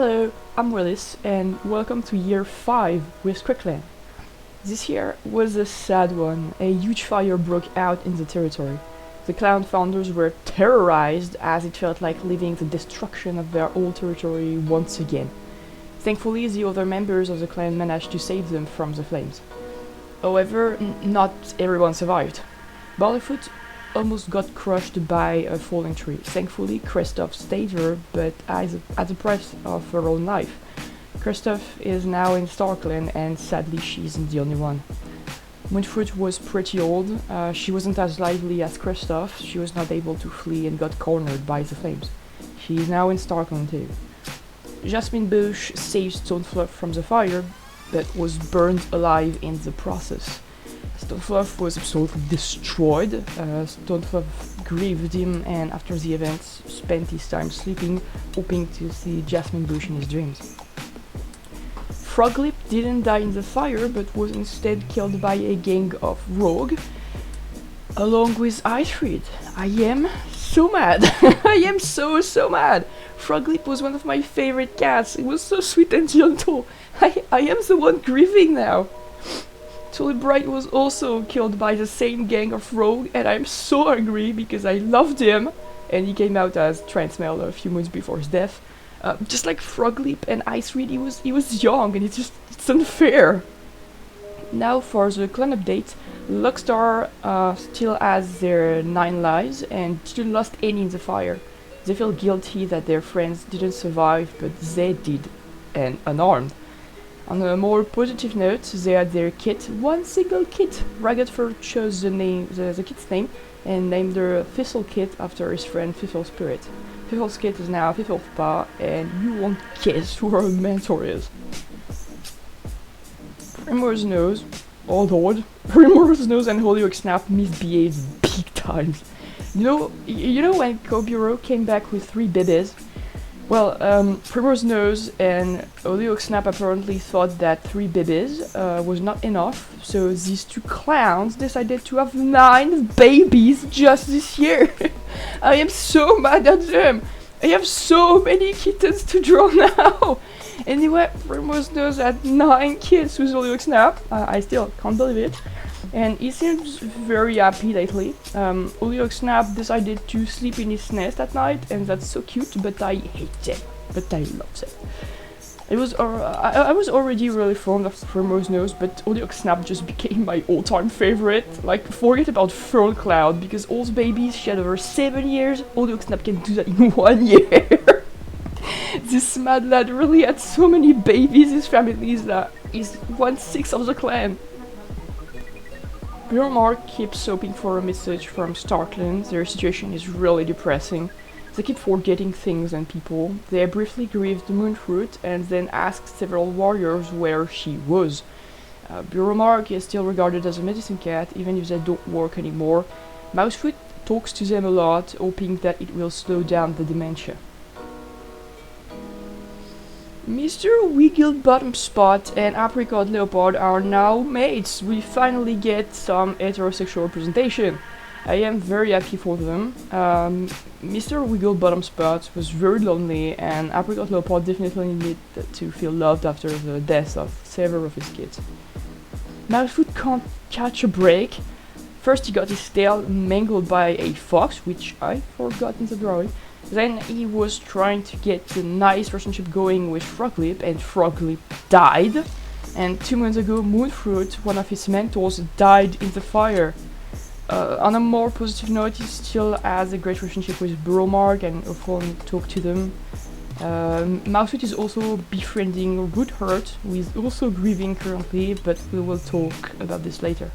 Hello, I'm Willis, and welcome to year 5 with CreekClan. This year was a sad one. A huge fire broke out in the territory. The clan founders were terrorized as it felt like living the destruction of their old territory once again. Thankfully, the other members of the clan managed to save them from the flames. However, not everyone survived. Barleyfoot almost got crushed by a falling tree. Thankfully, Kristoff stayed her, but at the price of her own life. Kristoff is now in StarClan, and sadly she isn't the only one. Moonfruit was pretty old. She wasn't as lively as Kristoff. She was not able to flee and got cornered by the flames. She is now in StarClan too. Jasmine Bush saved Stonefluff from the fire, but was burned alive in the process. Stonefluff was absolutely destroyed. Stonefluff grieved him, and after the event spent his time sleeping, hoping to see Jasmine Bush in his dreams. Froglip didn't die in the fire, but was instead killed by a gang of rogue, along with Icereed. I am so mad. I am so mad. Froglip was one of my favorite cats. It was so sweet and gentle. I am the one grieving now. Tulip Bright was also killed by the same gang of rogue, and I'm so angry because I loved him, and he came out as trans male a few months before his death. Just like Froglip and Icereed, he was young, and it's unfair. Now for the clan update, Luckstar still has their 9 lives and didn't lost any in the fire. They feel guilty that their friends didn't survive, but they did, and unarmed. On a more positive note, they had their kit, one single kit. Raggedfur chose the kit's name, and named her Thistle Kit after his friend Fiffle Spirit. Fiffle's kit is now Fifflepa, and you won't guess who her mentor is. Primrose Nose, oh lord, Primrose Nose and Holyoke Snap misbehaved big times. You know when Koburo came back with 3 babies? Well, Primrose Nose and Holyoke Snap apparently thought that 3 babies was not enough, so these 2 clowns decided to have 9 babies just this year. I am so mad at them. I have so many kittens to draw now. Anyway, Primrose Nose had 9 kids with Holyoke Snap. I still can't believe it. And he seems very happy lately. Holyoke Snap decided to sleep in his nest at night, and that's so cute, but I hate them. But I love them. I was already really fond of Primrose Nose, but Holyoke Snap just became my all-time favorite. Like, forget about Fern Cloud, because all the babies she had over 7 years, Holyoke Snap can do that in 1 year. This mad lad really had so many babies. His family is 1/6 of the clan. Mark keeps hoping for a message from StarClan. Their situation is really depressing. They keep forgetting things and people. They briefly grieved Moonfruit and then asked several warriors where she was. Mark is still regarded as a medicine cat, even if they don't work anymore. Mousefoot talks to them a lot, hoping that it will slow down the dementia. Mr. Wigglebottom Spot and Apricot Leopard are now mates. We finally get some heterosexual representation. I am very happy for them. Mr. Wigglebottom Spot was very lonely, and Apricot Leopard definitely needed to feel loved after the death of several of his kids. Mousefoot can't catch a break. First he got his tail mangled by a fox, which I forgot in the drawing. Then he was trying to get a nice relationship going with Froglip, and Froglip died. And 2 months ago, Moonfruit, one of his mentors, died in the fire. On a more positive note, he still has a great relationship with Bromark and often talk to them. Mousefoot is also befriending Roothurt, who is also grieving currently, but we will talk about this later.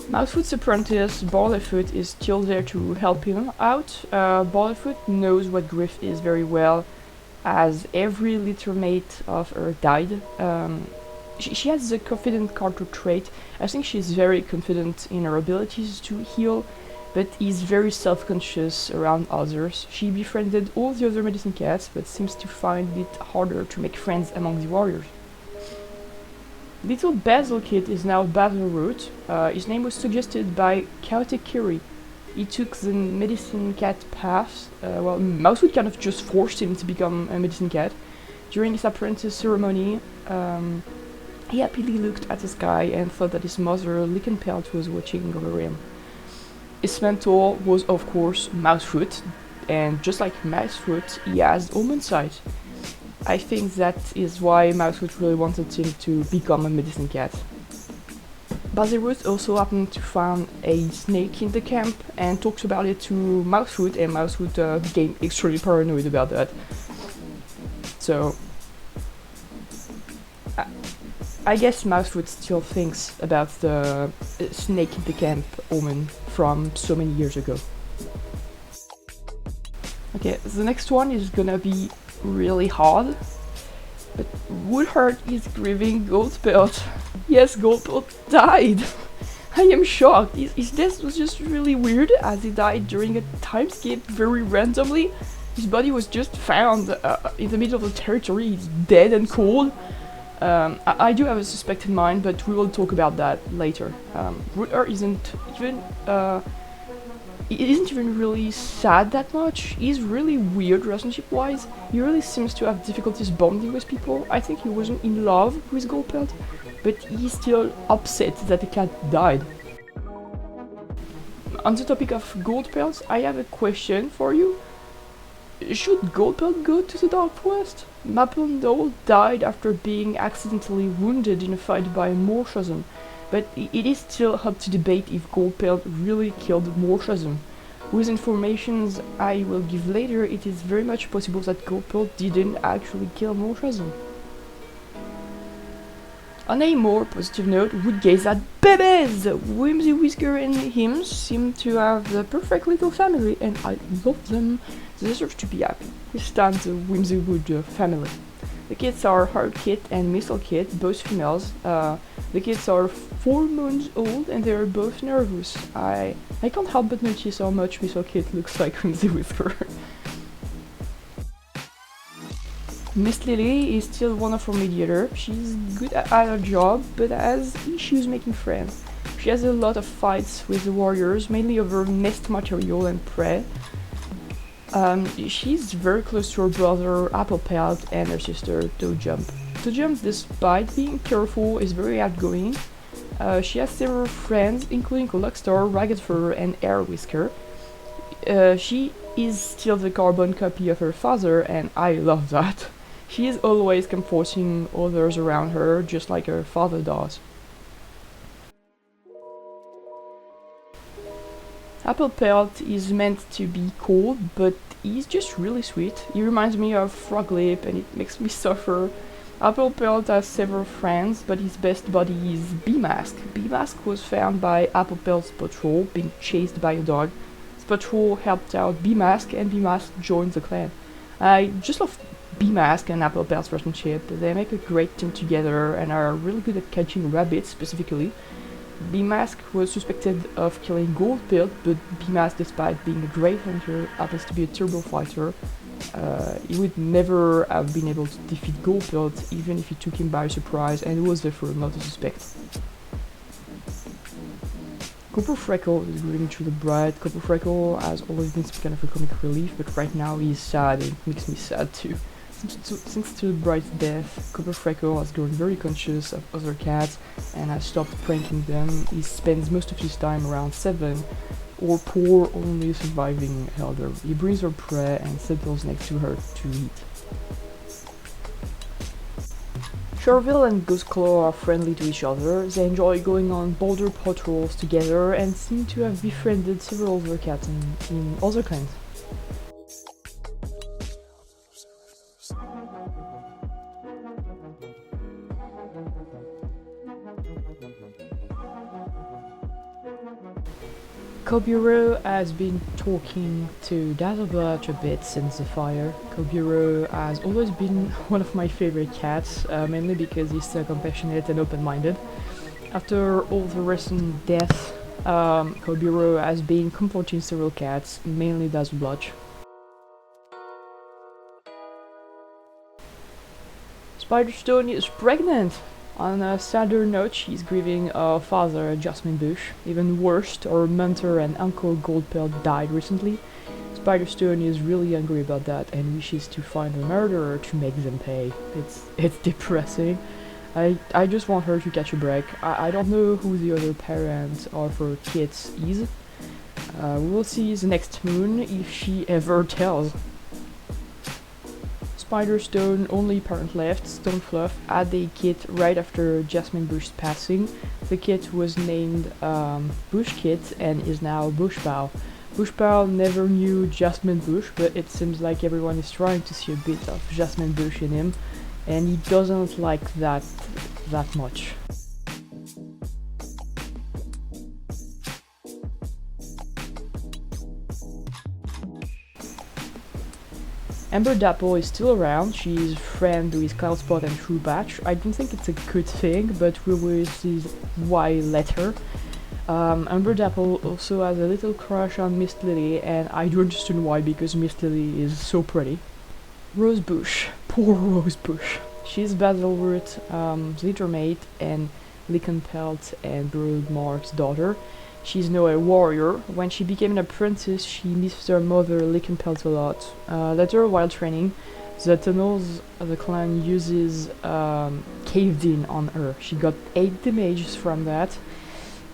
Mousefoot's apprentice, Barleyfoot, is still there to help him out. Barleyfoot knows what grief is very well, as every littermate of her died. She has the confident character trait. I think she's very confident in her abilities to heal, but is very self-conscious around others. She befriended all the other medicine cats, but seems to find it harder to make friends among the warriors. Little Basil Kit is now Basil Root. His name was suggested by Chaotic Curie. He took the medicine cat path. Well, Mousewood kind of just forced him to become a medicine cat. During his apprentice ceremony, he happily looked at the sky and thought that his mother, Goldpetal, was watching over him. His mentor was, of course, Mousefoot, and just like Mousefoot, he has almond sight. I think that is why Mousefoot really wanted him to become a medicine cat. Basilwood also happened to find a snake in the camp and talks about it to Mousefoot, and Mousefoot became extremely paranoid about that. So, I guess Mousefoot still thinks about the snake in the camp omen from so many years ago. Okay, the next one is gonna be really hard, but Woodheart is grieving Goldpetal. Yes, Goldpetal died! I am shocked. His death was just really weird, as he died during a time skip very randomly. His body was just found in the middle of the territory. He's dead and cold. I do have a suspect in mind, but we will talk about that later. Woodheart isn't even really sad that much. He's really weird relationship-wise. He really seems to have difficulties bonding with people. I think he wasn't in love with Goldpetal, but he's still upset that the cat died. On the topic of Goldpetal, I have a question for you. Should Goldpetal go to the Dark Forest? Maple died after being accidentally wounded in a fight by Morshazm, but it is still up to debate if Goldpetal really killed Morshazm. With informations I will give later, it is very much possible that Goldpetal didn't actually kill Morshazm. On a more positive note, would gaze at babies! Whimsy Whisker and him seem to have the perfect little family, and I love them. They deserve to be happy. We stand the Whimsy Wood family. The kids are Heart Kit and Missile Kit, both females. The kids are 4 months old and they are both nervous. I can't help but notice how much Missile Kit looks like Whimsy Whisker. Miss Lily is still one of our mediator. She's good at her job, but has issues making friends. She has a lot of fights with the warriors, mainly over nest material and prey. She's very close to her brother Applepelt and her sister Toejump. Toejump, despite being careful, is very outgoing. She has several friends, including Luckstar, Ragged Fur, and Air Whisker. She is still the carbon copy of her father, and I love that. She is always comforting others around her, just like her father does. Applepelt is meant to be cold, but he's just really sweet. He reminds me of Froglip, and it makes me suffer. Applepelt has several friends, but his best buddy is Beemask. Beemask was found by Applepelt's patrol, being chased by a dog. His patrol helped out Beemask, and Beemask joined the clan. I just love Beemask and Applepelt's relationship. They make a great team together and are really good at catching rabbits specifically. Beemask was suspected of killing Goldpetal, but Beemask, despite being a great hunter, happens to be a turbo fighter. He would never have been able to defeat Goldpetal even if he took him by surprise, and he was therefore not a suspect. Copper Freckle is grieving through the bride. Copper Freckle has always been some kind of a comic relief, but right now he's sad and it makes me sad too. Since the bride's death, Copper Freckle has grown very conscious of other cats and has stopped pranking them. He spends most of his time around Seven, or poor only surviving elder. He brings her prey and settles next to her to eat. Charville and Ghostclaw are friendly to each other. They enjoy going on boulder patrols together and seem to have befriended several other cats in other clans. Koburo has been talking to Dazzleblotch a bit since the fire. Koburo has always been one of my favorite cats, mainly because he's so compassionate and open-minded. After all the recent deaths, Koburo has been comforting several cats, mainly Dazzleblotch. Spiderstone is pregnant! On a sadder note, she's grieving her father, Jasmine Bush. Even worse, her mentor and uncle Goldpetal died recently. Spiderstone is really angry about that and wishes to find the murderer to make them pay. It's depressing. I just want her to catch a break. I don't know who the other parent of her kids is. We will see the next moon if she ever tells. Spiderstone, only parent left, Stonefluff, had a kid right after Jasmine Bush's passing. The kid was named Bush Kid and is now Bushpal. Bushpal never knew Jasmine Bush, but it seems like everyone is trying to see a bit of Jasmine Bush in him, and he doesn't like that much. Amber Dapple is still around. She's friend with Cloudspot and True Batch. I don't think it's a good thing, but we will see why later. Amber Dapple also has a little crush on Miss Lily, and I do understand why, because Miss Lily is so pretty. Rosebush, poor Rosebush. She's Basilroot, Littermate, and Lycanpelt and Broodmark's daughter. She's now a warrior. When she became an apprentice, she missed her mother Lycanpelt a lot. Later, while training, the tunnels the clan uses caved in on her. She got 8 damages from that,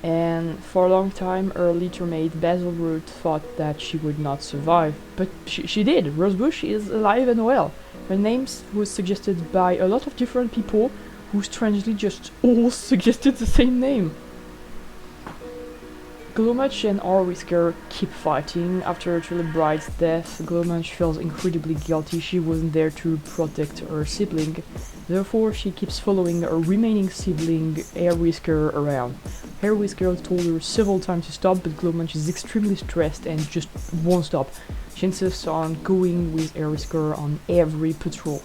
and for a long time her littermate Basilroot thought that she would not survive. But she did. Rosebush is alive and well. Her name was suggested by a lot of different people who strangely just all suggested the same name. Glowmatch and Whisker keep fighting. After Tulip Bride's death, Glowmatch feels incredibly guilty. She wasn't there to protect her sibling. Therefore, she keeps following her remaining sibling, Whisker, around. Whisker told her several times to stop, but Glowmatch is extremely stressed and just won't stop. She insists on going with Whisker on every patrol.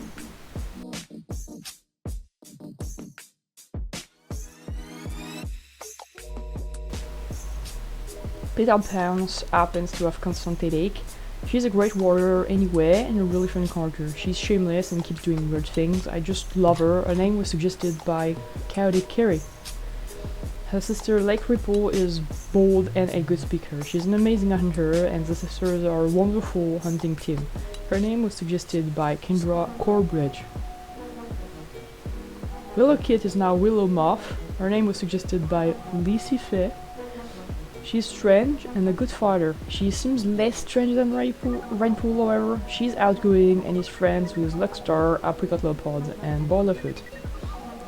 Peter Pounce happens to have constant headache. She's a great warrior anyway, and a really fun character. She's shameless and keeps doing weird things. I just love her. Her name was suggested by Chaotic Carrie. Her sister Lake Ripple is bold and a good speaker. She's an amazing hunter, and the sisters are a wonderful hunting team. Her name was suggested by Kendra Corbridge. Willow Kit is now Willow Moth. Her name was suggested by Lizzie Fay. She's strange and a good fighter. She seems less strange than Rainpool, however. She's outgoing and is friends with Luckstar, Apricot Leopard, and Boilerfoot.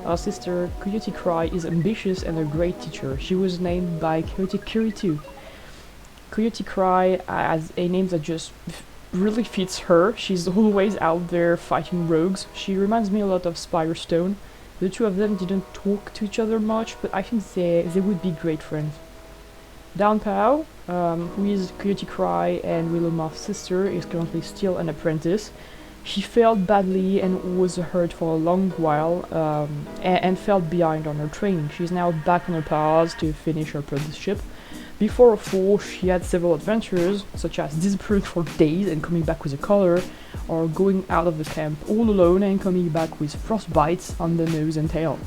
Her sister, Coyote Cry, is ambitious and a great teacher. She was named by Coyote Curie too. Coyote Cry has a name that just really fits her. She's always out there fighting rogues. She reminds me a lot of Spiderstone. The two of them didn't talk to each other much, but I think they would be great friends. Downpow, who is Coyote Cry and Willow Moth's sister, is currently still an apprentice. She failed badly and was hurt for a long while, and fell behind on her training. She's now back on her path to finish her apprenticeship. Before her fall, she had several adventures, such as disappearing for days and coming back with a collar, or going out of the camp all alone and coming back with frostbites on the nose and tail.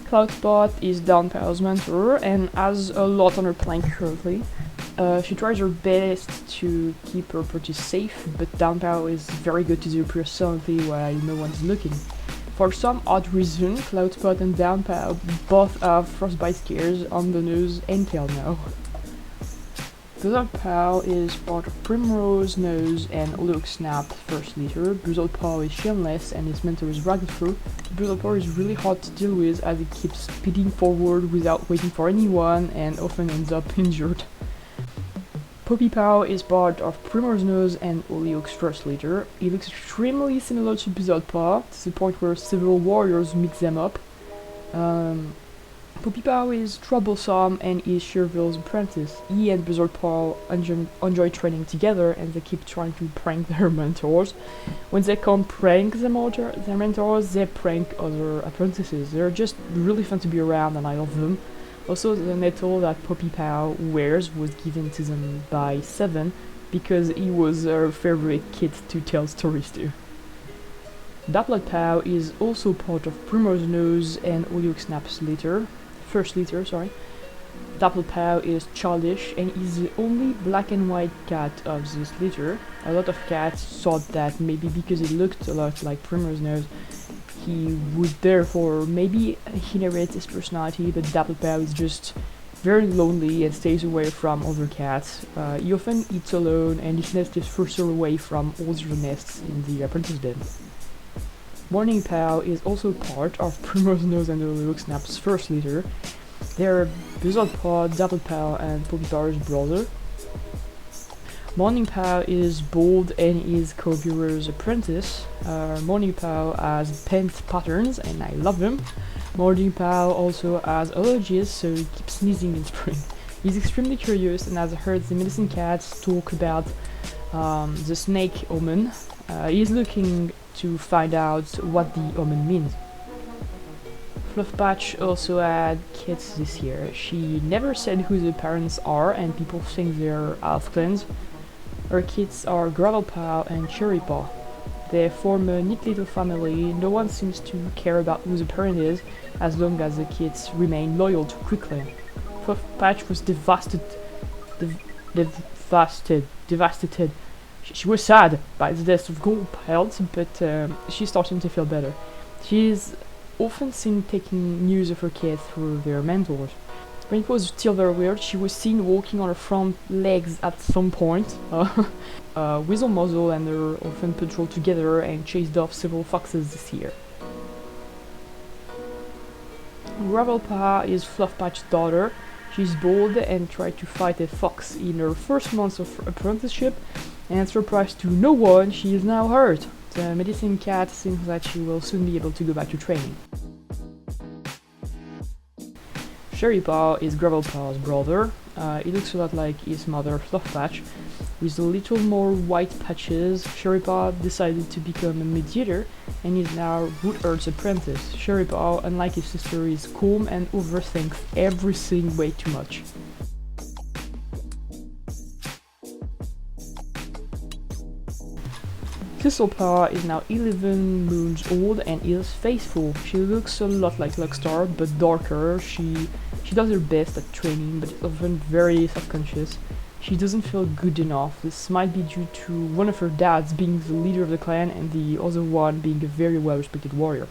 Cloudspot is Downpow's mentor and has a lot on her plate currently. She tries her best to keep her pretty safe, but Downpow is very good to disappear silently while no one's looking. For some odd reason, Cloudspot and Downpow both have frostbite scares on the nose and tail now. Buzzardpaw is part of Primrose Nose and Snap first leader. Buzzardpaw is shameless and his mentor is Raggedfur. Buzzardpaw is really hard to deal with as he keeps speeding forward without waiting for anyone and often ends up injured. Poppypaw is part of Primrose Nose and Oleox's first leader. He looks extremely similar to Buzzardpaw, to the point where several warriors mix them up. Poppypaw is troublesome and is Sherville's apprentice. He and Buzzardpaw enjoy training together, and they keep trying to prank their mentors. When they can't prank their mentors, they prank other apprentices. They're just really fun to be around and I love them. Also, the nettle that Poppypaw wears was given to them by Seven because he was her favorite kid to tell stories to. Goldpetal is also part of Primrose Nose and Snap's first litter, sorry. Goldpetal is childish and is the only black and white cat of this litter. A lot of cats thought that maybe because he looked a lot like Primrose Nose, he would therefore maybe inherit his personality, but Goldpetal is just very lonely and stays away from other cats. He often eats alone and his nest is further away from all the nests in the Apprentice den. Morning Pal is also part of Primrose Nose and Snap's first litter. They're Berserk Pod, Goldpetal and Poppy's brother. Morning Pal is bold and is Koburo's apprentice. Morning Pal has pent patterns and I love him. Morning Pal also has allergies, so he keeps sneezing in spring. He's extremely curious and has heard the medicine cats talk about the snake omen. He's looking to find out what the omen means. Fluffpatch also had kids this year. She never said who the parents are and people think they're half-clans. Her kids are Goldpetal and Cherrypaw. They form a neat little family. No one seems to care about who the parent is as long as the kids remain loyal to CreekClan. Fluffpatch was devastated. She was sad by the death of Goldpetal, but she's starting to feel better. She's often seen taking news of her kids through their mentors. When it was still very weird, she was seen walking on her front legs at some point. Weasel Muzzle and her often patrolled together and chased off several foxes this year. Goldpetal is Fluffpatch's daughter. She's bold and tried to fight a fox in her first month of apprenticeship, and surprise to no one, she is now hurt. The medicine cat thinks that she will soon be able to go back to training. Cherrypaw is Goldpetal's brother. He looks a lot like his mother Fluffpatch. With a little more white patches, Cherrypaw decided to become a mediator and is now Woodheart's apprentice. Cherrypaw, unlike his sister, is calm and overthinks everything way too much. Crystalpaw is now 11 moons old and is faithful. She looks a lot like Luckstar, but darker. She does her best at training, but is often very self-conscious. She doesn't feel good enough. This might be due to one of her dads being the leader of the clan and the other one being a very well-respected warrior.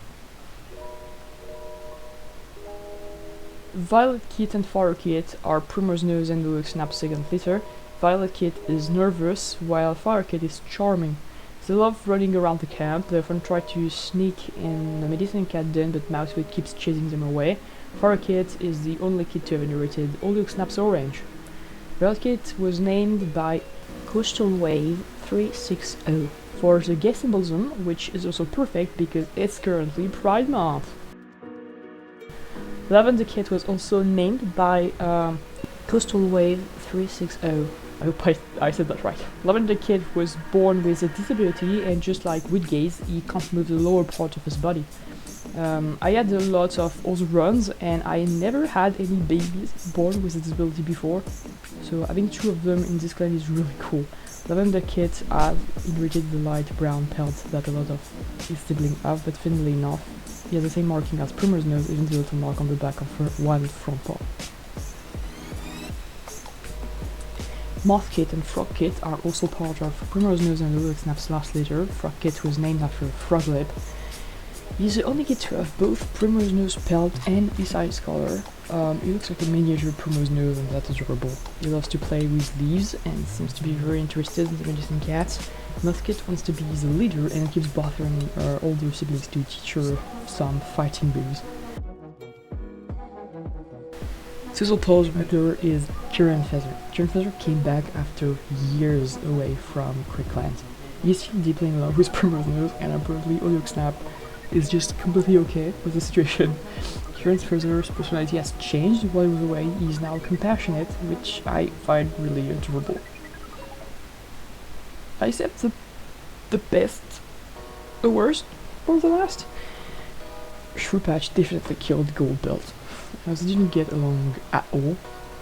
Violet Kit and Fire Kit are Primrose Nose and Snap's second litter. Violet Kit is nervous, while Fire Kit is charming. They love running around the camp. They often try to sneak in the medicine cat den, but Mousefit keeps chasing them away. Fire Kit is the only kid to have inherited Snap's orange. Violet Kit was named by Coastal Wave 360 for the gay symbolism, which is also perfect because it's currently Pride Month. Lavender Kit was also named by Coastal Wave 360. I hope I said that right. Lavender Kid was born with a disability and just like Woodgaze, he can't move the lower part of his body. I had a lot of other runs and I never had any babies born with a disability before, so having two of them in this clan is really cool. Lavender Kid has inherited the light brown pelt that a lot of his siblings have, but funnily enough, he has the same marking as Primrose Nose, even the little mark on the back of her one front paw. Moth Kit and Frog Kit are also part of Primrose Nose and Snap's last litter. Frog Kit was named after Froglip. He's the only kid to have both Primrose Nose pelt and his eyes color. He looks like a miniature Primrose Nose and that's adorable. He loves to play with leaves and seems to be very interested in the medicine cats. Moth Kit wants to be the leader and keeps bothering her older siblings to teach her some fighting moves. Sizzlepaw's brother is Kieran Feather. Kieran Feather came back after years away from CreekClan. He's still deeply in love with Primrose Nose and apparently Snap is just completely okay with the situation. Kieran Feather's personality has changed while he was away. He's now compassionate, which I find really adorable. I saved the best, the worst, or the last. Shrewpatch definitely killed Goldpetal. As they didn't get along at all.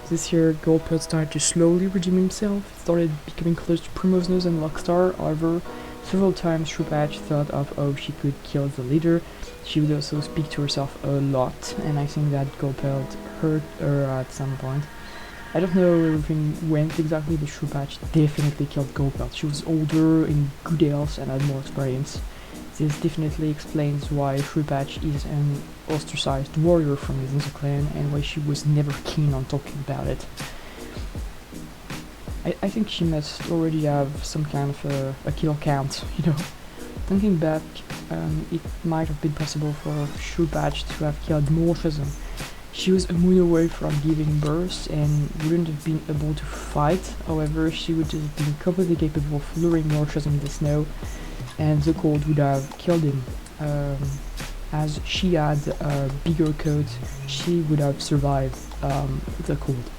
This year, Goldpetal started to slowly redeem himself. He started becoming close to Primrose Nose and Luckstar. However, Several times Shrupatch thought of how she could kill the leader. She would also speak to herself a lot, and I think that Goldpetal hurt her at some point. I don't know everything went exactly, but Shrupatch definitely killed Goldpetal. She was older, in good health, and had more experience. This definitely explains why Shrupatch is an ostracized warrior from within the clan, and why she was never keen on talking about it. I think she must already have some kind of a kill count, you know. Thinking back, it might have been possible for Shrupatch to have killed more Shazam. She was a moon away from giving birth and wouldn't have been able to fight. However, she would have been completely capable of luring more Shazam in the snow, and the cold would have killed him. As she had a bigger coat, she would have survived the cold.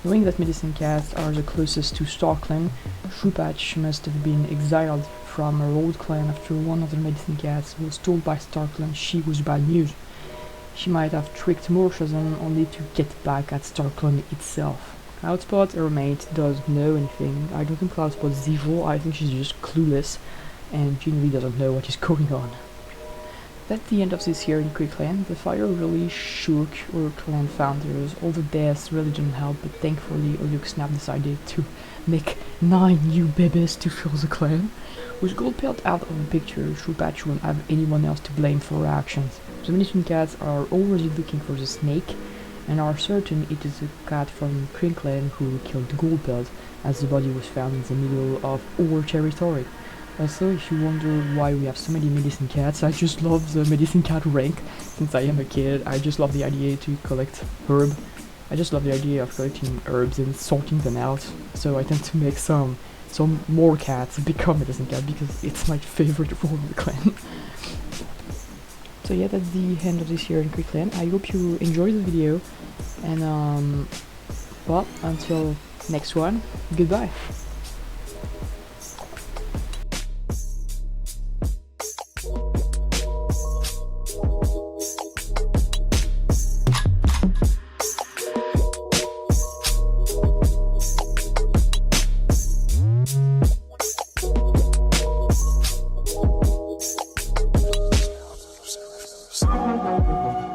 Knowing that medicine cats are the closest to CLANGEN, Shrupatch must have been exiled from her old clan after one of the medicine cats was told by CLANGEN she was bad news. She might have tricked more Shazam only to get back at CLANGEN itself. Cloudspot, her mate, doesn't know anything. I don't think Cloudspot is evil, I think she's just clueless and genuinely doesn't know what is going on. That's the end of this year in CreekClan. The fire really shook our clan founders. All the deaths really didn't help, but thankfully Snap decided to make 9 new babies to fill the clan. With Goldpetal out of the picture, Shrupatch won't have anyone else to blame for her actions. The medicine cats are already looking for the snake, and are certain it is a cat from CreekClan who killed Goldpetal, as the body was found in the middle of our territory. Also, if you wonder why we have so many medicine cats, I just love the medicine cat rank. Since I am a kid, I just love the idea to collect herb. I just love the idea of collecting herbs and sorting them out. So I tend to make some more cats become medicine cat because it's my favorite role in the clan. So yeah, that's the end of this year in CreekClan. I hope you enjoyed the video, and well, until next one, goodbye. Thank you.